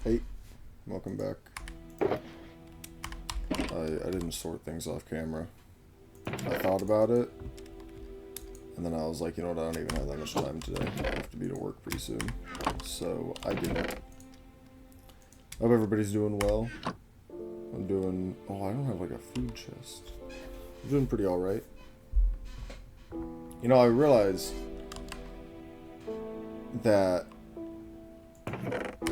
Hey, welcome back. I didn't sort things off camera. I thought about it, and then I was like, you know what, I don't even have that much time today. I have to be to work pretty soon. So, I didn't. Hope everybody's doing well. I'm doing... Oh, I don't have like a food chest. I'm doing pretty alright. You know, I realized that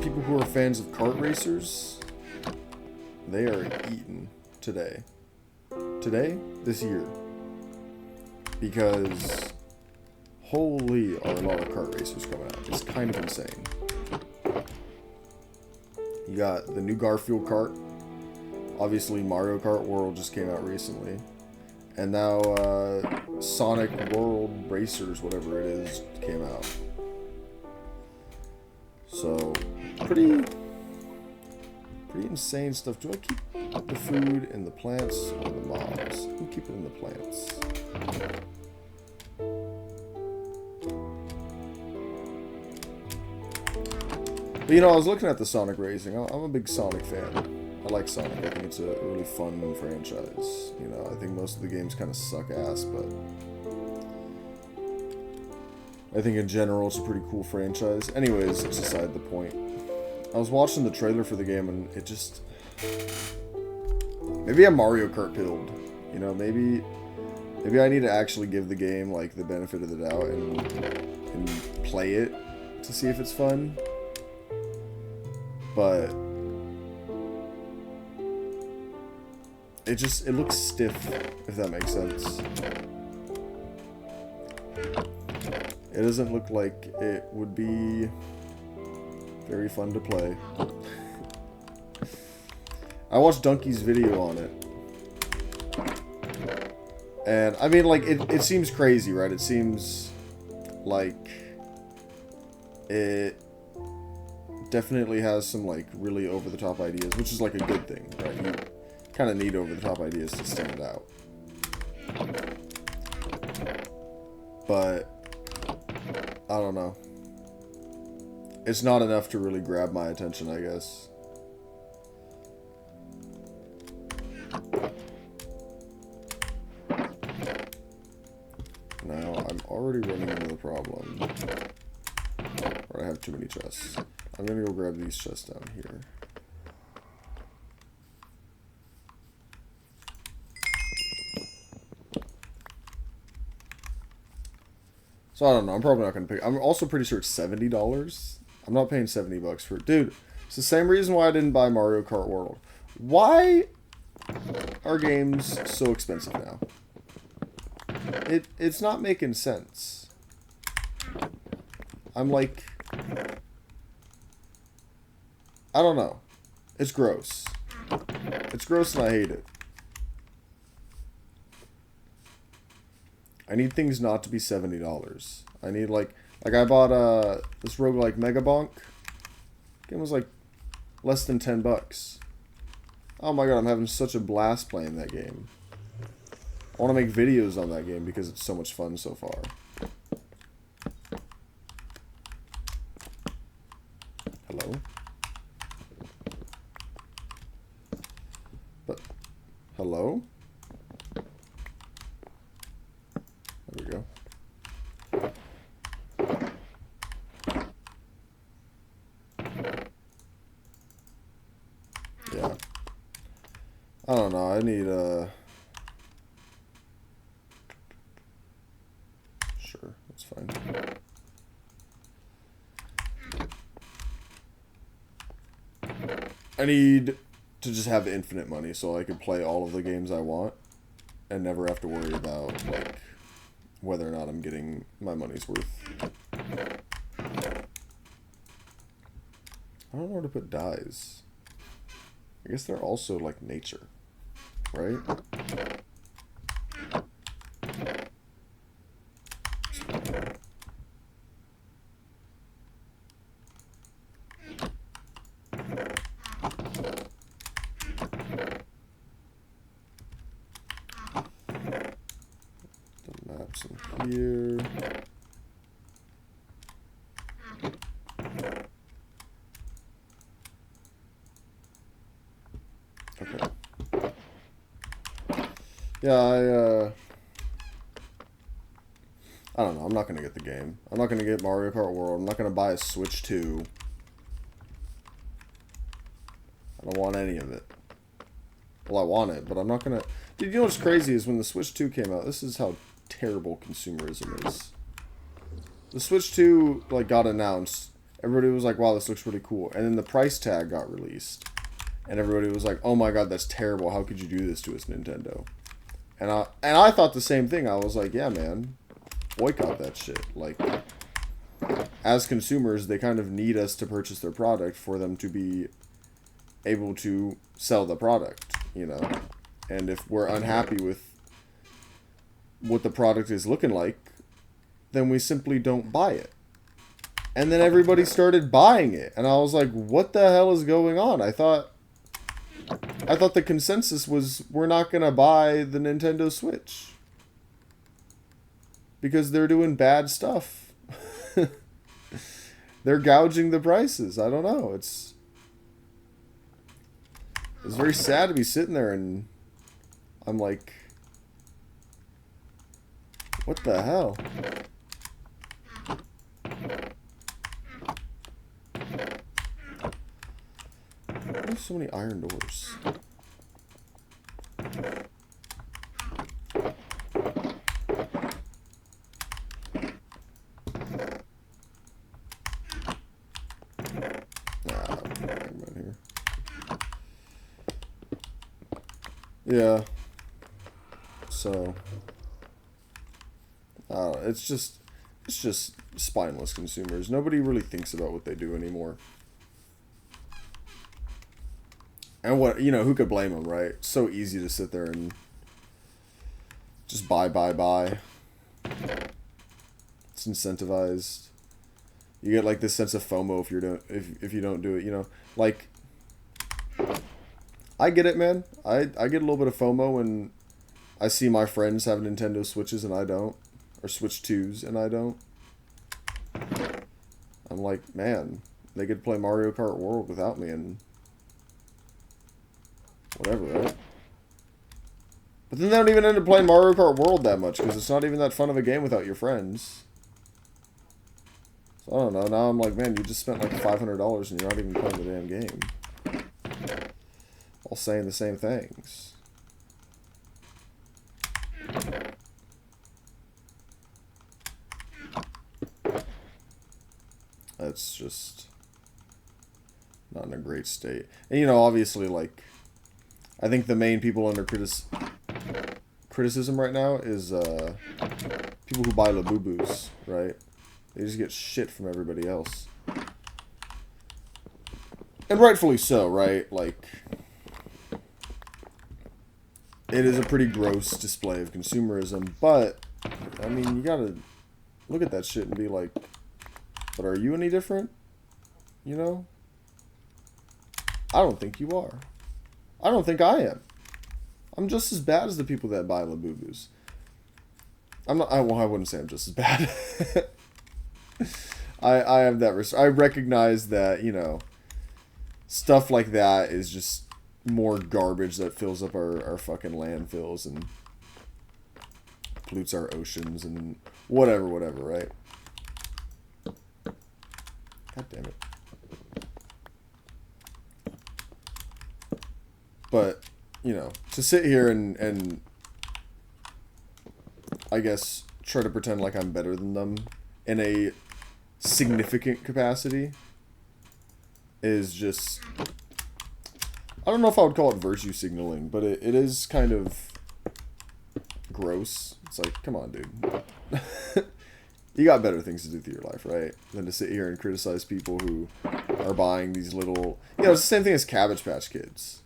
people who are fans of kart racers, they are eaten today. Today? This year. Because holy are a lot of kart racers coming out. It's kind of insane. You got the new Garfield kart. Obviously Mario Kart World just came out recently. And now Sonic World Racers, whatever it is, came out. So, pretty insane stuff. Do I keep the food in the plants or the mobs? I'm keeping it in the plants. But you know, I was looking at the Sonic Racing. I'm a big Sonic fan. I like Sonic. I think it's a really fun franchise. You know, I think most of the games kind of suck ass, but I think in general it's a pretty cool franchise. Anyways, it's beside the point. I was watching the trailer for the game and it just... Maybe I'm Mario Kart pilled. You know, maybe I need to actually give the game like the benefit of the doubt and play it to see if it's fun. But it looks stiff, if that makes sense. It doesn't look like it would be very fun to play. I watched Donkey's video on it. And, I mean, like, it seems crazy, right? It seems like it definitely has some, like, really over-the-top ideas, which is, like, a good thing, right? You kind of need over-the-top ideas to stand out. But I don't know. It's not enough to really grab my attention, I guess. Now, I'm already running into the problem. Or I have too many chests. I'm gonna go grab these chests down here. So I don't know. I'm probably not gonna pick. I'm also pretty sure it's $70. I'm not paying $70 for it, dude. It's the same reason why I didn't buy Mario Kart World. Why are games so expensive now? It's not making sense. I'm like, I don't know. It's gross. It's gross and I hate it. I need things not to be $70. I need like I bought this roguelike Mega Bonk. Game was like less than $10. Oh my god, I'm having such a blast playing that game. I want to make videos on that game because it's so much fun so far. Hello? But, hello? There we go. Yeah. I don't know, I need Sure, that's fine. I need to just have infinite money so I can play all of the games I want and never have to worry about, like, whether or not I'm getting my money's worth. I don't know where to put dyes. I guess they're also, like, nature, right? The maps in here. Okay. Yeah, I don't know. I'm not going to get the game. I'm not going to get Mario Kart World. I'm not going to buy a Switch 2. I don't want any of it. Well, I want it, but I'm not going to... Dude, you know what's crazy is when the Switch 2 came out, this is how terrible consumerism is. The Switch 2, like, got announced. Everybody was like, wow, this looks really cool. And then the price tag got released. And everybody was like, oh my god, that's terrible. How could you do this to us, Nintendo? And I thought the same thing. I was like, yeah, man. Boycott that shit. Like, as consumers, they kind of need us to purchase their product for them to be able to sell the product, you know? And if we're unhappy with what the product is looking like, then we simply don't buy it. And then everybody started buying it. And I was like, what the hell is going on? I thought the consensus was we're not going to buy the Nintendo Switch. Because they're doing bad stuff. They're gouging the prices. I don't know. It's very sad to be sitting there and I'm like, what the hell? Why are so many iron doors? Yeah. So, it's just spineless consumers. Nobody really thinks about what they do anymore. And what, you know, who could blame them, right? So easy to sit there and just buy. It's incentivized. You get like this sense of FOMO if you don't do it, you know. Like, I get it, man. I get a little bit of FOMO when I see my friends have Nintendo Switches and I don't. Or Switch 2s and I don't. I'm like, man, they could play Mario Kart World without me and whatever, right? But then they don't even end up playing Mario Kart World that much because it's not even that fun of a game without your friends. So I don't know. Now I'm like, man, you just spent like $500 and you're not even playing the damn game. All saying the same things. That's just not in a great state. And, you know, obviously, like, I think the main people under criticism right now is people who buy Labubus, right? They just get shit from everybody else. And rightfully so, right? Like, it is a pretty gross display of consumerism, but, I mean, you gotta look at that shit and be like, but are you any different? You know? I don't think you are. I don't think I am. I'm just as bad as the people that buy Labubus. I'm not, I wouldn't say I'm just as bad. I have that I recognize that, you know, stuff like that is just more garbage that fills up our fucking landfills and pollutes our oceans and whatever, right? God damn it. But, you know, to sit here and I guess try to pretend like I'm better than them in a significant capacity is just, I don't know if I would call it virtue signaling, but it is kind of gross. It's like, come on, dude. You got better things to do with your life, right? Than to sit here and criticize people who are buying these little... You know, it's the same thing as Cabbage Patch Kids.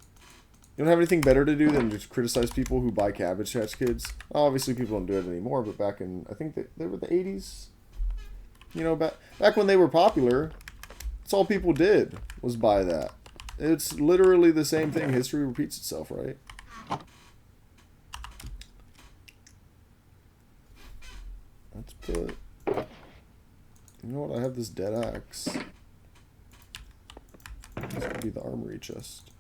You don't have anything better to do than just criticize people who buy Cabbage Patch Kids. Obviously, people don't do it anymore, but back in... I think they were the 80s. You know, back when they were popular, that's all people did was buy that. It's literally the same thing. History repeats itself, right? Let's put... You know what? I have this dead axe. This could be the armory chest.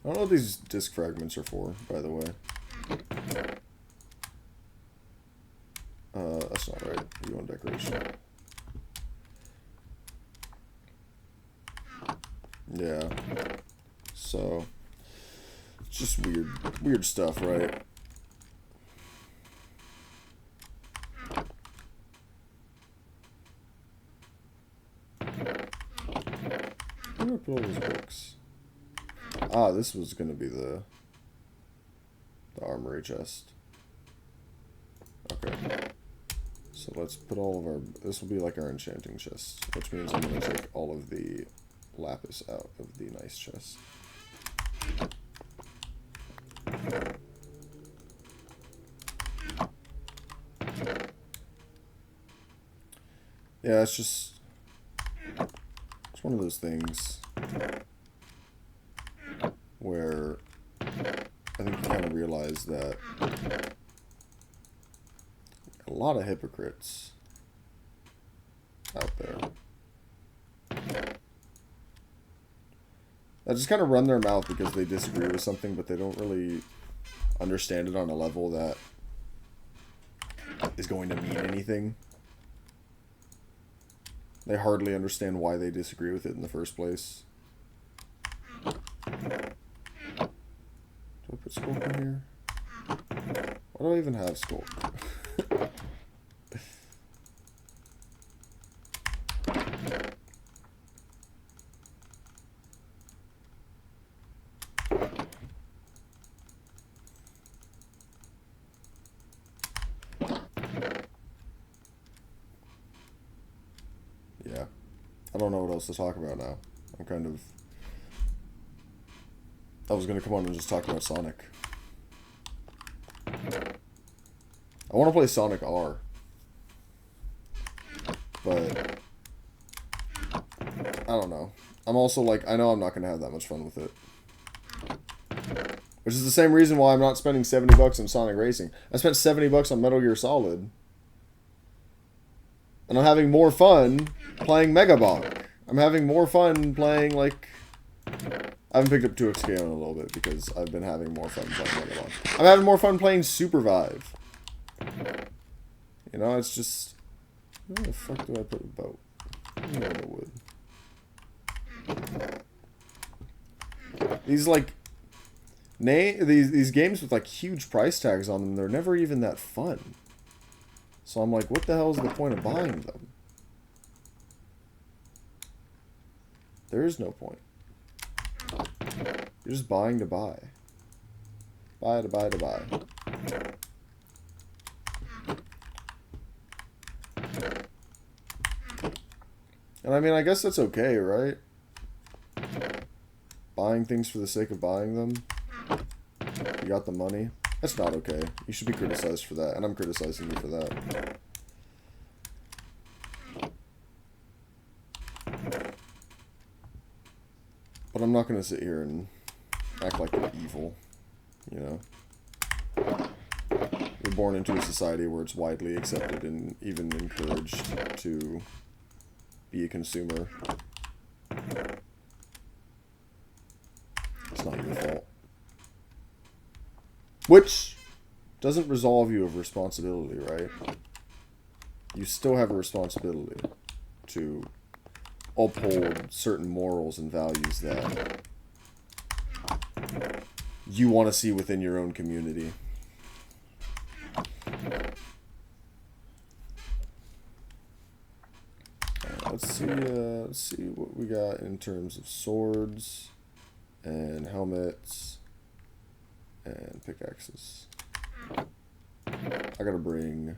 I don't know what these disc fragments are for, by the way. That's not right. You want decoration. Yeah. So, it's just weird stuff, right? Where do I put all those books? Ah, this was gonna be the armory chest. Okay. So let's put all of our... This will be like our enchanting chest, which means I'm gonna take all of the lapis out of the nice chest. Yeah, it's just... It's one of those things where I think you kind of realize that a lot of hypocrites out there that just kind of run their mouth because they disagree with something, but they don't really understand it on a level that is going to mean anything. They hardly understand why they disagree with it in the first place. Do I put Skulk in here? Why do I even have Skulk? Yeah. I don't know what else to talk about now. I'm kind of... I was going to come on and just talk about Sonic. I want to play Sonic R. But... I don't know. I'm also like, I know I'm not going to have that much fun with it. Which is the same reason why I'm not spending $70 on Sonic Racing. I spent $70 on Metal Gear Solid. And I'm having more fun playing Megabonk. I'm having more fun playing, like... I haven't picked up 2XK in a little bit because I've been having more fun playing Megabonk. I'm having more fun playing Supervive. You know, it's just... Where the fuck do I put the boat? I know the wood. These, like... These games with, like, huge price tags on them, they're never even that fun. So I'm like, what the hell is the point of buying them? There is no point. You're just buying to buy. Buy to buy to buy. And I mean, I guess that's okay, right? Buying things for the sake of buying them. You got the money. That's not okay. You should be criticized for that, and I'm criticizing you for that. But I'm not going to sit here and act like you're evil, you know? You're born into a society where it's widely accepted and even encouraged to be a consumer. It's not your fault. Which doesn't resolve you of responsibility, right? You still have a responsibility to uphold certain morals and values that you want to see within your own community. Let's see what we got in terms of swords and helmets and pickaxes. I gotta bring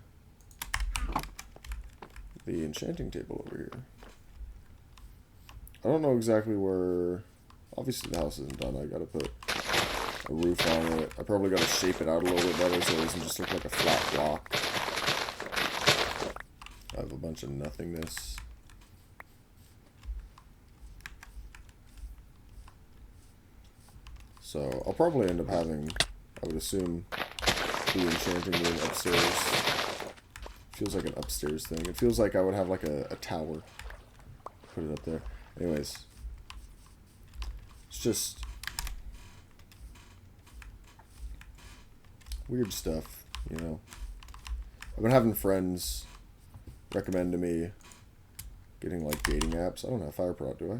the enchanting table over here. I don't know exactly where... Obviously the house isn't done. I gotta put a roof on it. I probably gotta shape it out a little bit better so it doesn't just look like a flat block. I have a bunch of nothingness. So I'll probably end up having, I would assume, the enchanting room upstairs. Feels like an upstairs thing. It feels like I would have like a tower. Put it up there. Anyways. It's just weird stuff, you know. I've been having friends recommend to me getting like dating apps. I don't have FireProt, do I?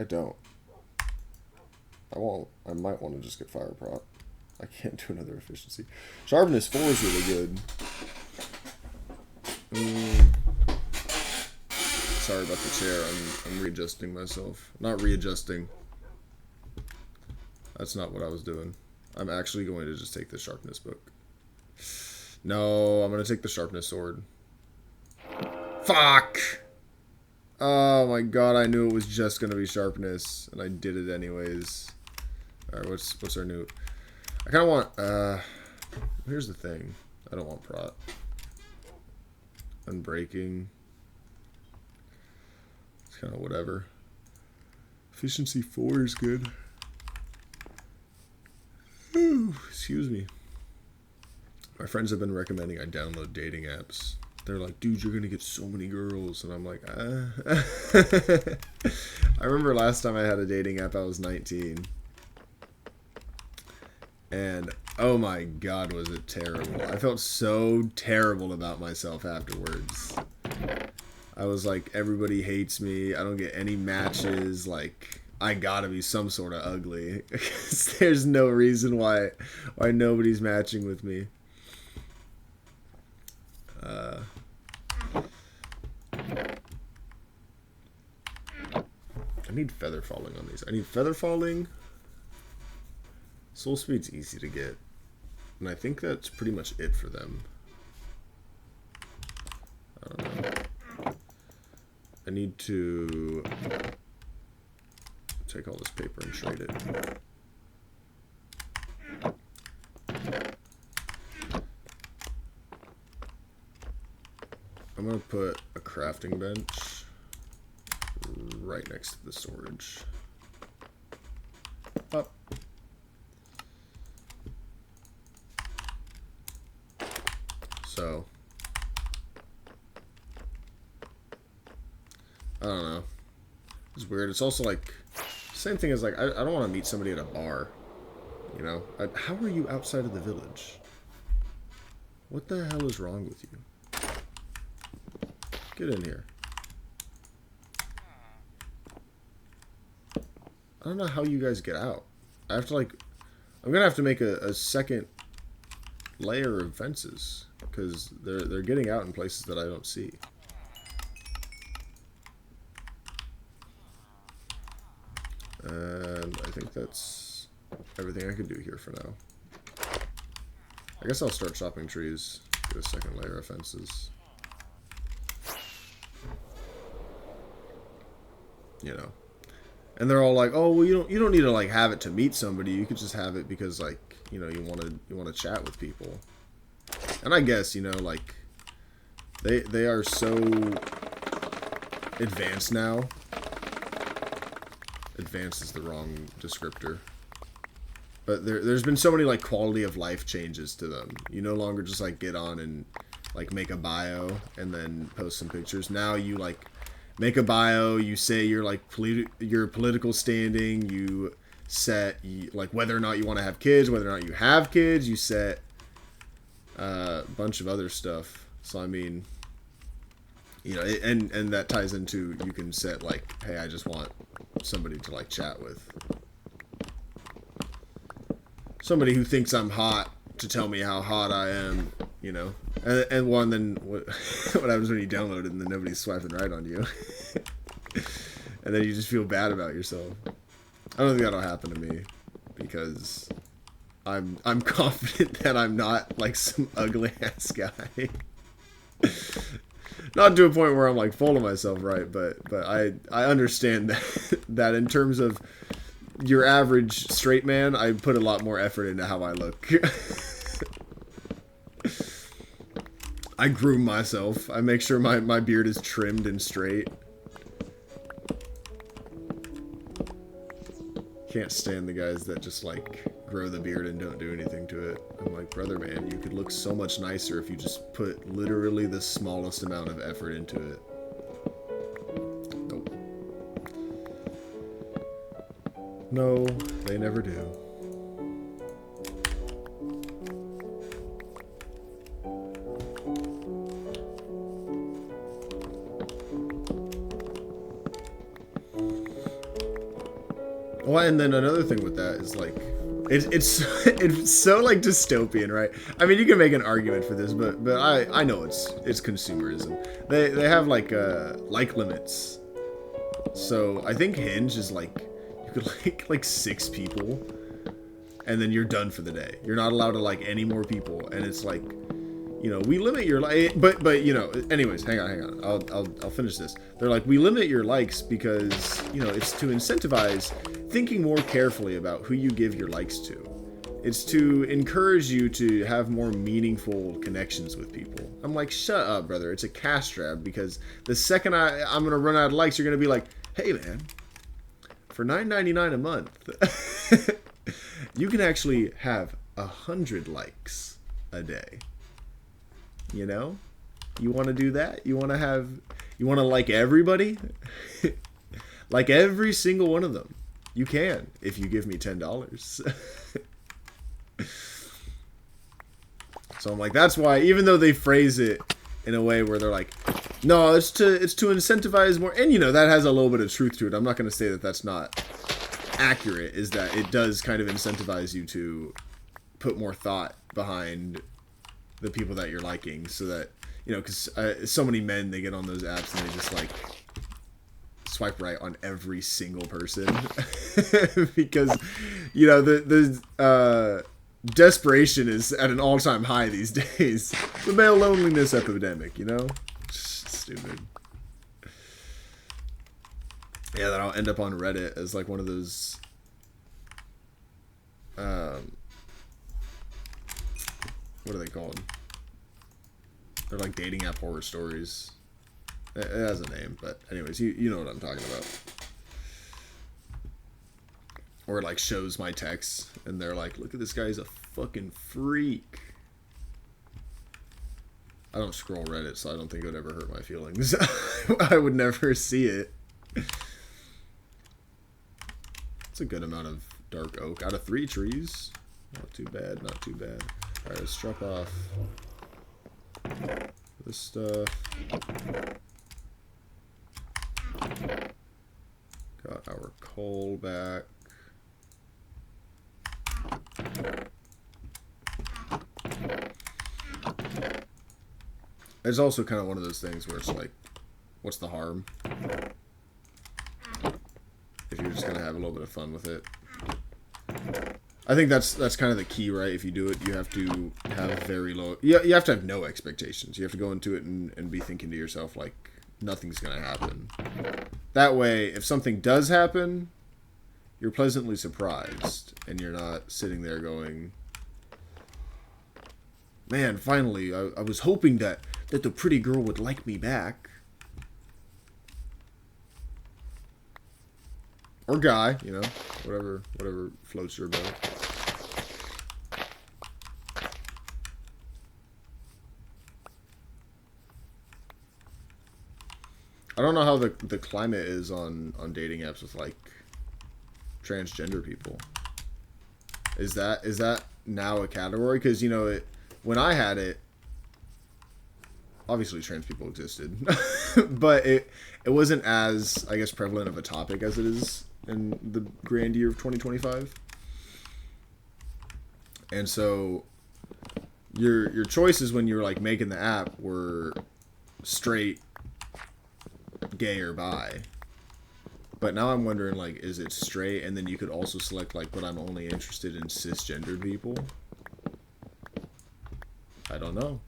I don't. I won't. I might want to just get FireProt. I can't do another efficiency. Sharpness 4 is really good. Sorry about the chair. I'm readjusting myself. Not readjusting. That's not what I was doing. I'm actually going to just take the sharpness book. No, I'm going to take the sharpness sword. Fuck! Oh my god, I knew it was just going to be sharpness, and I did it anyways. Alright, what's our new... I kind of want... here's the thing. I don't want prot. Unbreaking. It's kind of whatever. Efficiency 4 is good. Ooh, excuse me. My friends have been recommending I download dating apps. They're like, dude, you're going to get so many girls. And I'm like, I remember last time I had a dating app, I was 19. And, oh my god, was it terrible. I felt so terrible about myself afterwards. I was like, everybody hates me. I don't get any matches. Like, I gotta be some sort of ugly. There's no reason why nobody's matching with me. I need feather falling on these. I need feather falling. Soul speed's easy to get. And I think that's pretty much it for them. I don't know. I need to take all this paper and trade it. I'm going to put a crafting bench right next to the storage. Up. So, I don't know. It's weird. It's also like, same thing as like, I don't want to meet somebody at a bar. You know? How are you outside of the village? What the hell is wrong with you? Get in here. I don't know how you guys get out. I have to like, I'm gonna have to make a second layer of fences because they're getting out in places that I don't see. And I think that's everything I can do here for now. I guess I'll start chopping trees. Get a second layer of fences. You know. And they're all like, "Oh, well, you don't need to like have it to meet somebody. You could just have it because like, you know, you want to chat with people." And I guess, you know, like they are so advanced now. Advanced is the wrong descriptor. But there's been so many like quality of life changes to them. You no longer just like get on and like make a bio and then post some pictures. Now you like make a bio, you say your like your political standing, you set like whether or not you want to have kids, whether or not you have kids, you set a bunch of other stuff. So I mean, you know, and that ties into, you can set like, hey, I just want somebody to like chat with. Somebody who thinks I'm hot to tell me how hot I am, you know. And one, then what happens when you download it and then nobody's swiping right on you? And then you just feel bad about yourself. I don't think that'll happen to me because I'm confident that I'm not like some ugly ass guy. Not to a point where I'm like full of myself, right? But I understand that in terms of your average straight man, I put a lot more effort into how I look. I groom myself. I make sure my beard is trimmed and straight. Can't stand the guys that just like grow the beard and don't do anything to it. I'm like, brother, man, you could look so much nicer if you just put literally the smallest amount of effort into it. Nope. No, they never do. Well, and then another thing with that is like, it's it's so like dystopian, right? I mean, you can make an argument for this, but I know it's consumerism. They have like limits. So I think Hinge is like, you could like 6 people, and then you're done for the day. You're not allowed to like any more people, and it's like, you know, we limit your but you know, anyways, hang on, I'll finish this. They're like, we limit your likes because, you know, it's to incentivize thinking more carefully about who you give your likes to. It's to encourage you to have more meaningful connections with people. I'm like, shut up, brother. It's a cash grab, because the second I'm gonna run out of likes, you're gonna be like, hey man, for $9.99 a month, you can actually have 100 likes a day. You know, you want to do that? You want to like everybody, like every single one of them. You can if you give me $10. So I'm like, that's why, even though they phrase it in a way where they're like, no, it's to incentivize more, and you know, that has a little bit of truth to it. I'm not going to say that that's not accurate. Is that it does kind of incentivize you to put more thought behind the people that you're liking, so that, you know, because so many men, they get on those apps and they just like swipe right on every single person because, you know, the desperation is at an all-time high these days. The male loneliness epidemic, you know, stupid. Yeah, then I'll end up on Reddit as like one of those what are they called? They're like dating app horror stories. It has a name, but anyways, you know what I'm talking about. Or it like shows my texts, and they're like, look at this guy, he's a fucking freak. I don't scroll Reddit, so I don't think it would ever hurt my feelings. I would never see it. It's a good amount of dark oak out of 3 trees. Not too bad, not too bad. Alright, let's drop off this stuff. Got our coal back. It's also kind of one of those things where it's like, what's the harm? If you're just gonna have a little bit of fun with it. I think that's kind of the key, right? If you do it, you have to have very low... You have to have no expectations. You have to go into it and be thinking to yourself, like, nothing's going to happen. That way, if something does happen, you're pleasantly surprised. And you're not sitting there going, man, finally, I was hoping that the pretty girl would like me back. Or guy, you know, whatever floats your boat. I don't know how the climate is on dating apps with like transgender people. Is that now a category? Because, you know, when I had it, obviously trans people existed, but it wasn't as, I guess, prevalent of a topic as it is in the grand year of 2025. And so your choices when you're like making the app were straight, gay, or bi. But now I'm wondering, like, is it straight, and then you could also select like, but I'm only interested in cisgendered people? I don't know.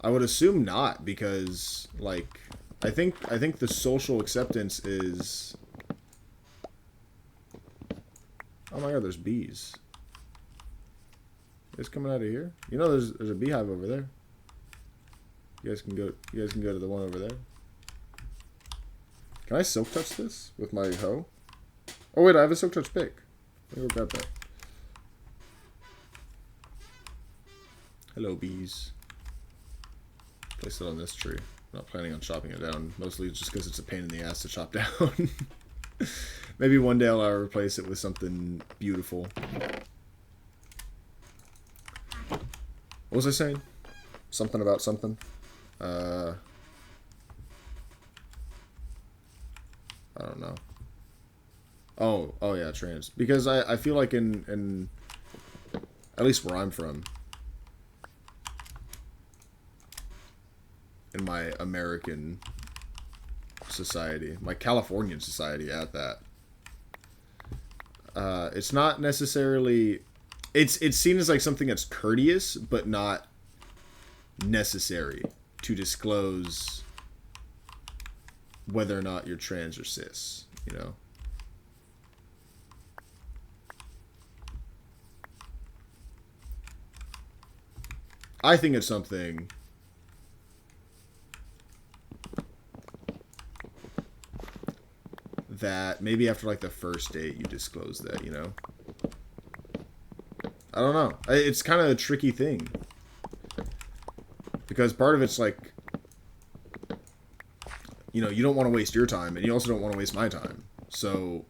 I would assume not, because like I think the social acceptance is... Oh my god, there's bees. It's coming out of here. You know, there's a beehive over there. You guys can go to the one over there. Can I silk touch this with my hoe? Oh wait, I have a silk touch pick. Let me go grab that. Hello, bees. Place it on this tree. Not planning on chopping it down. Mostly just because it's a pain in the ass to chop down. Maybe one day I'll replace it with something beautiful. What was I saying? Something about something? I I don't know. Oh yeah, trans. Because I feel like in at least where I'm from, in my American society, my Californian society at that, it's not necessarily, it's seen as like something that's courteous but not necessary to disclose whether or not you're trans or cis, you know. I think it's something that maybe after like the first date you disclose that, you know. I don't know. It's kind of a tricky thing. Because part of it's like, you know, you don't want to waste your time and you also don't want to waste my time. So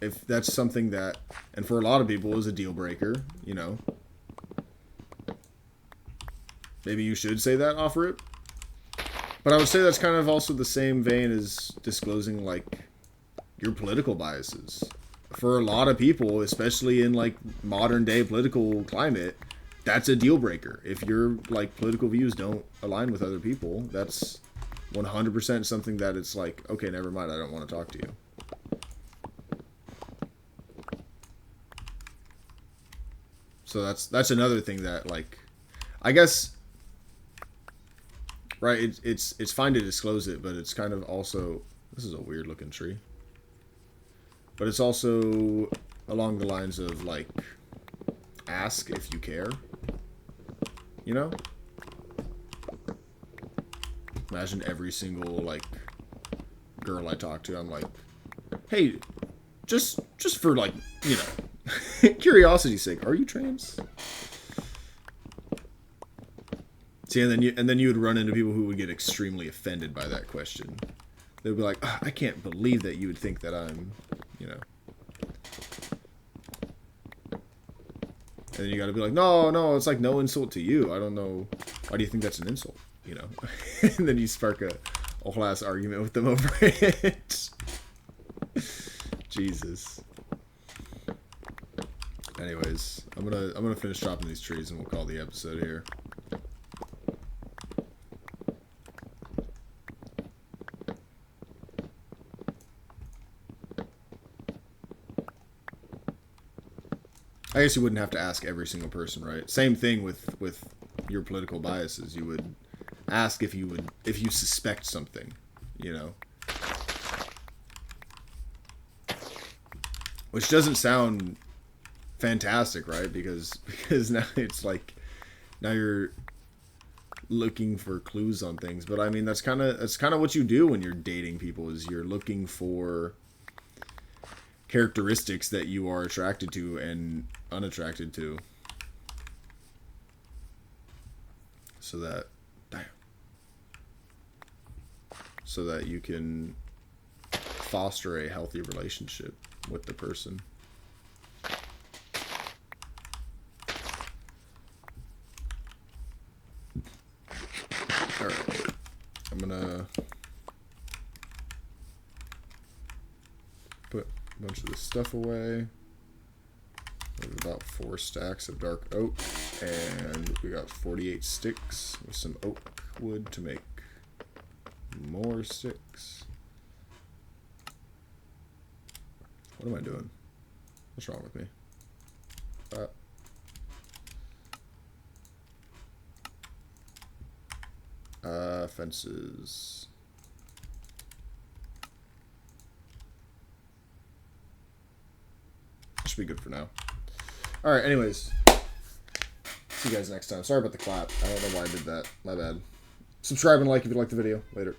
if that's something that, and for a lot of people is a deal breaker, you know, maybe you should say that, offer it. But I would say that's kind of also the same vein as disclosing like your political biases. For a lot of people, especially in like modern day political climate, that's a deal breaker. If your like political views don't align with other people, that's 100% something that it's like, okay, never mind, I don't want to talk to you. So that's another thing that like, I guess, right, it's fine to disclose it, but it's kind of also, this is a weird looking tree. But it's also along the lines of like, ask if you care. You know? Imagine every single like girl I talk to, I'm like, hey, just for like, you know, curiosity's sake, are you trans? See, and then you would run into people who would get extremely offended by that question. They would be like, oh, I can't believe that you would think that I'm, you know. And then you got to be like, no, it's like no insult to you. I don't know. Why do you think that's an insult? You know? And then you spark a whole ass argument with them over it. Jesus. Anyways, I'm gonna finish chopping these trees and we'll call the episode here. I guess you wouldn't have to ask every single person, right? Same thing with your political biases. You would ask if you suspect something, you know. Which doesn't sound fantastic, right? Because now it's like, now you're looking for clues on things. But I mean, that's kind of what you do when you're dating people, is you're looking for characteristics that you are attracted to and unattracted to, so that you can foster a healthy relationship with the person. All right, I'm gonna put a bunch of this stuff away. We have about 4 stacks of dark oak, and we got 48 sticks with some oak wood to make more sticks. What am I doing? What's wrong with me? Fences. Should be good for now. Alright, anyways. See you guys next time. Sorry about the clap. I don't know why I did that. My bad. Subscribe and like if you liked the video. Later.